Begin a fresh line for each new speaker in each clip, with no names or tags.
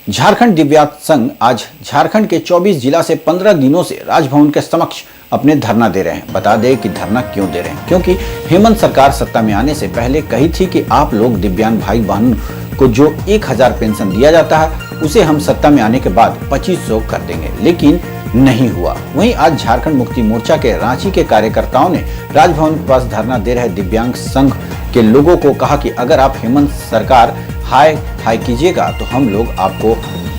झारखंड दिव्यांग संघ आज झारखंड के 24 जिला से 15 दिनों से राजभवन के समक्ष अपने धरना दे रहे हैं। बता दें कि धरना क्यों दे रहे हैं, क्योंकि हेमंत सरकार सत्ता में आने से पहले कही थी कि आप लोग दिव्यांग भाई बहन को जो 1000 पेंशन दिया जाता है उसे हम सत्ता में आने के बाद 2500 कर देंगे, लेकिन नहीं हुआ। वहीं आज झारखंड मुक्ति मोर्चा के रांची के कार्यकर्ताओं ने राजभवन के पास धरना दे रहे दिव्यांग संघ के लोगों को कहा कि अगर आप हेमंत सरकार हाय कीजिएगा तो हम लोग आपको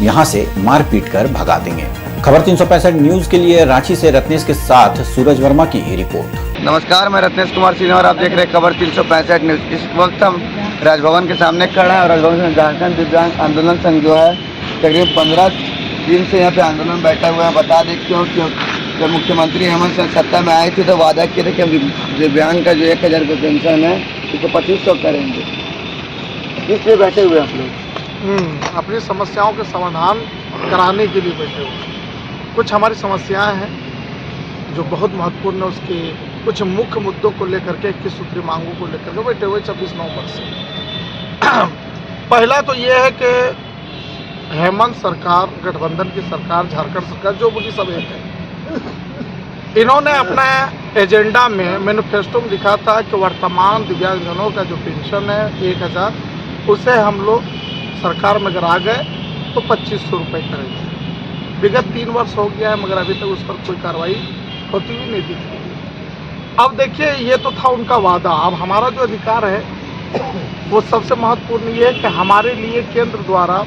यहां से मार पीट कर भगा देंगे। खबर 365 न्यूज के लिए रांची से रत्नेश के साथ सूरज वर्मा की रिपोर्ट।
नमस्कार, मैं रत्नेश कुमार सिन्हा और आप देख रहे हैं खबर 365 न्यूज। इस वक्त हम राजभवन के सामने खड़ा है और राजभवन में झारखंड दिव्यांग आंदोलन संघ जो है तकरीबन 15 दिन से यहाँ पे आंदोलन बैठा हुआ है। बता दें क्यों जब मुख्यमंत्री हेमंत सर सत्ता में आए थे तो वादा किए थे कि हम दिव्यांग का जो 1000 का पेंशन है उसको 2500 करेंगे। इसलिए बैठे हुए आप लोग
अपनी समस्याओं के समाधान कराने के लिए बैठे हुए। कुछ हमारी समस्याएं हैं जो बहुत महत्वपूर्ण है, उसके कुछ मुख्य मुद्दों को लेकर के 21 सूत्री मांगों को लेकर के बैठे हुए 26 नवंबर से। पहला तो ये है कि हेमंत सरकार, गठबंधन की सरकार, झारखंड सरकार, जो मुझे सब एक है, इन्होंने अपने एजेंडा में मैनिफेस्टो में लिखा था कि वर्तमान दिव्यांगजनों का जो पेंशन है 1000, उसे हम लोग सरकार में अगर आ गए तो 2500 रुपये करेंगे। विगत 3 वर्ष हो गया है मगर अभी तक उस पर कोई कार्रवाई होती हुई नहीं दिख रही। अब देखिए, ये तो था उनका वादा। अब हमारा जो अधिकार है वो सबसे महत्वपूर्ण ये है कि हमारे लिए केंद्र द्वारा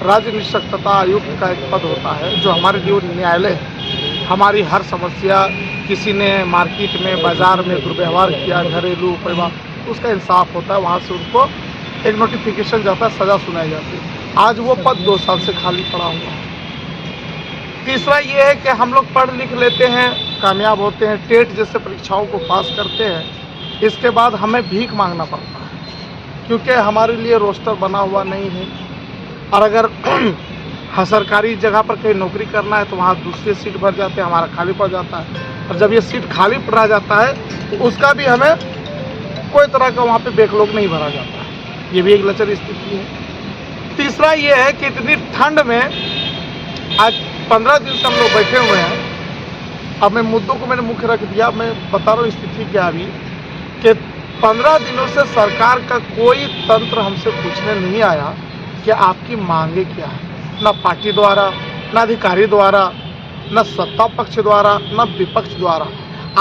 राज्य निष्पक्षता आयुक्त का एक पद होता है जो हमारे लिए न्यायालय है। हमारी हर समस्या, किसी ने मार्केट में बाजार में दुर्व्यवहार किया, घरेलू परिवार, उसका इंसाफ होता है, वहाँ से उनको एक नोटिफिकेशन जाता है, सजा सुनाई जाती है। आज वो पद 2 साल से खाली पड़ा हुआ है। तीसरा ये है कि हम लोग पढ़ लिख लेते हैं, कामयाब होते हैं, टेट जैसे परीक्षाओं को पास करते हैं, इसके बाद हमें भीख मांगना पड़ता है क्योंकि हमारे लिए रोस्टर बना हुआ नहीं है। और अगर सरकारी जगह पर कहीं नौकरी करना है तो वहाँ दूसरी सीट भर जाते हैं, हमारा खाली पड़ जाता है। और जब ये सीट खाली पड़ा जाता है तो उसका भी हमें कोई तरह का वहाँ पे बैकलॉग नहीं भरा जाता है। ये भी एक लचर स्थिति है। तीसरा ये है कि इतनी ठंड में आज 15 दिन से हम लोग बैठे हुए हैं। अब मैं मुद्दों को मैंने मुख्य रख दिया। मैं बता रहा हूँ स्थिति क्या अभी कि 15 दिनों से सरकार का कोई तंत्र हमसे पूछने नहीं आया कि आपकी मांगे क्या है, ना पार्टी द्वारा, ना अधिकारी द्वारा, ना सत्ता पक्ष द्वारा, ना विपक्ष द्वारा।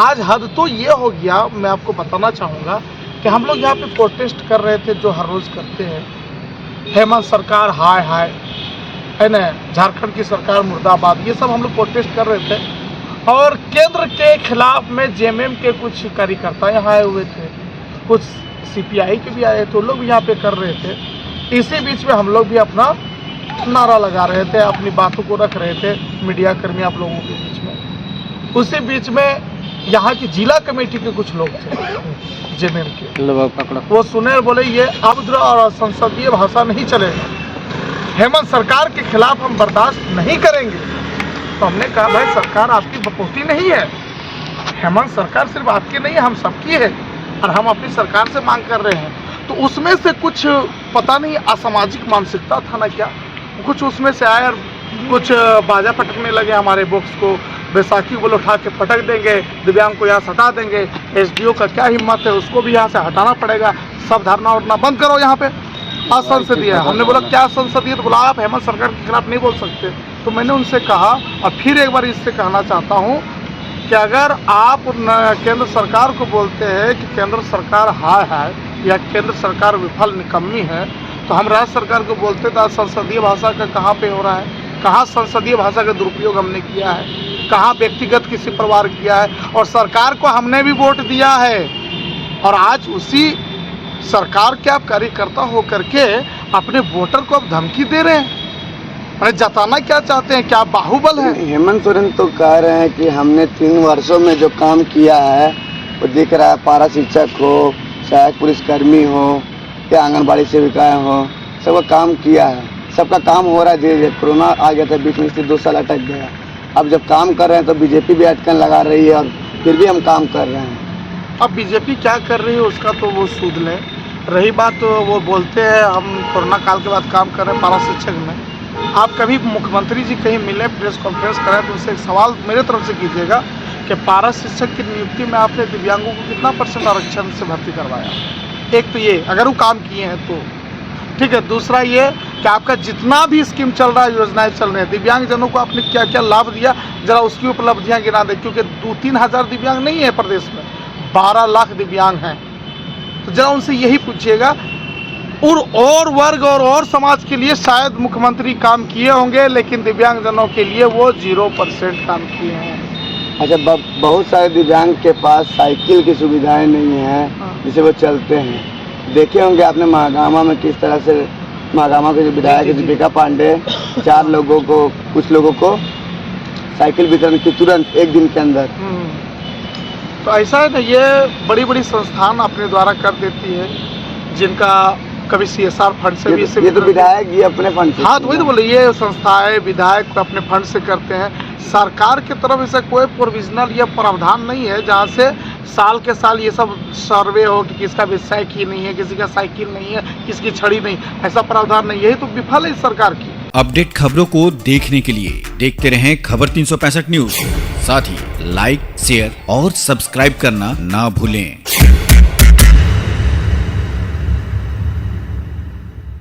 आज हद तो ये हो गया, मैं आपको बताना चाहूँगा कि हम लोग यहाँ पे प्रोटेस्ट कर रहे थे जो हर रोज़ करते हैं। हेमंत सरकार हाय है ना, झारखंड की सरकार मुर्दाबाद, ये सब हम लोग प्रोटेस्ट कर रहे थे। और केंद्र के खिलाफ में जेएमएम के कुछ कार्यकर्ता यहाँ आए हुए थे, कुछ सीपीआई के भी आए थे, वो लोग भी यहाँ पे कर रहे थे। इसी बीच में हम लोग भी अपना नारा लगा रहे थे, अपनी बातों को रख रहे थे, मीडिया कर्मी आप लोगों के बीच में। उसी बीच में यहाँ की जिला कमेटी के कुछ लोग थे जेएमएम के, वो सुने, बोले ये अभद्र और संसदीय भाषा नहीं चलेगा, हेमंत सरकार के खिलाफ हम बर्दाश्त नहीं करेंगे। तो हमने कहा भाई सरकार आपकी बपोती नहीं है, हेमंत सरकार सिर्फ आपकी नहीं है, हम सबकी है और हम अपनी सरकार से मांग कर रहे हैं। तो उसमें से कुछ पता नहीं असामाजिक मानसिकता था ना क्या, कुछ उसमें से आए और कुछ बाजा पटकने लगे हमारे बॉक्स को, बैसाखी बोले उठा के पटक देंगे, दिव्यांग को यहाँ से हटा देंगे, एसडीओ का क्या हिम्मत है, उसको भी यहाँ से हटाना पड़ेगा, सब धरना उड़ना बंद करो यहाँ पे, असंसदीय है। हमने बोला क्या संसदीय, तो बोला आप हेमंत सरकार के खिलाफ नहीं बोल सकते। तो मैंने उनसे कहा और फिर एक बार इससे कहना चाहता हूँ कि अगर आप केंद्र सरकार को बोलते हैं कि केंद्र सरकार हाय या केंद्र सरकार विफल निकम्मी है, तो हम राज्य सरकार को बोलते तो संसदीय भाषा का कहाँ पे हो रहा है, कहाँ संसदीय भाषा का दुरुपयोग हमने किया है, कहाँ व्यक्तिगत किसी पर वार किया है। और सरकार को हमने भी वोट दिया है और आज उसी सरकार के आप कार्यकर्ता हो करके अपने वोटर को आप धमकी दे रहे हैं। अरे जताना क्या चाहते हैं, क्या बाहुबल है?
हेमंत सोरेन तो कह रहे हैं कि हमने 3 वर्षों में जो काम किया है वो दिख रहा है। पारा शिक्षक हो, सहायक पुलिसकर्मी हो या आंगनबाड़ी सेविकाएं हो, सबका काम किया है, सबका काम हो रहा है धीरे धीरे। कोरोना आ गया था बीच में, इसलिए 2 साल अटक गया। अब जब काम कर रहे हैं तो बीजेपी भी अटकन लगा रही है और फिर भी हम काम कर रहे हैं।
अब बीजेपी क्या कर रही है उसका तो वो सूद लें। रही बात तो वो बोलते हैं हम कोरोना काल के बाद काम कर रहे हैं पारा शिक्षक में, आप कभी मुख्यमंत्री जी कहीं मिले, प्रेस कॉन्फ्रेंस कराएं तो उनसे एक सवाल मेरे तरफ से कीजिएगा कि पारा शिक्षक की नियुक्ति में आपने दिव्यांगों को कितना % आरक्षण से भर्ती करवाया। एक तो ये, अगर वो काम किए हैं तो ठीक है। दूसरा ये कि आपका जितना भी स्कीम चल रहा है, योजनाएं चल रही हैं, दिव्यांगजनों को आपने क्या क्या लाभ दिया, जरा उसकी उपलब्धियां गिना दें। क्योंकि 2-3 हज़ार दिव्यांग नहीं है प्रदेश में, 12 लाख दिव्यांग हैं। तो जरा उनसे यही पूछिएगा। और वर्ग और समाज के लिए शायद मुख्यमंत्री काम किए होंगे, लेकिन दिव्यांगजनों के लिए वो 0% काम किए हैं।
अच्छा, बहुत सारे दिव्यांग के पास साइकिल की सुविधाएं नहीं है जिसे वो चलते हैं। देखे होंगे आपने महागामा में किस तरह से महागामा के जो विधायक दीपिका पांडे 4 लोगों को, कुछ लोगों को साइकिल वितरण की तुरंत 1 दिन के अंदर।
तो ऐसा है ना, ये बड़ी बड़ी संस्थान अपने द्वारा कर देती है, जिनका कभी CSR फंड से भी
ये तो विधायक ये अपने फंड से।
हाँ, तो वही तो बोले, ये संस्थाएं विधायक को अपने फंड से करते हैं। सरकार की तरफ ऐसा कोई प्रोविजनल या प्रावधान नहीं है जहाँ से साल के साल ये सब सर्वे हो कि किसका भी साइकिल नहीं है, किसी का साइकिल नहीं है, किसकी छड़ी नहीं, ऐसा प्रावधान नहीं है। यही तो विफल है सरकार की।
अपडेट खबरों को देखने के लिए देखते रहें खबर 365 न्यूज। साथ ही लाइक, शेयर और सब्सक्राइब करना ना भूलें।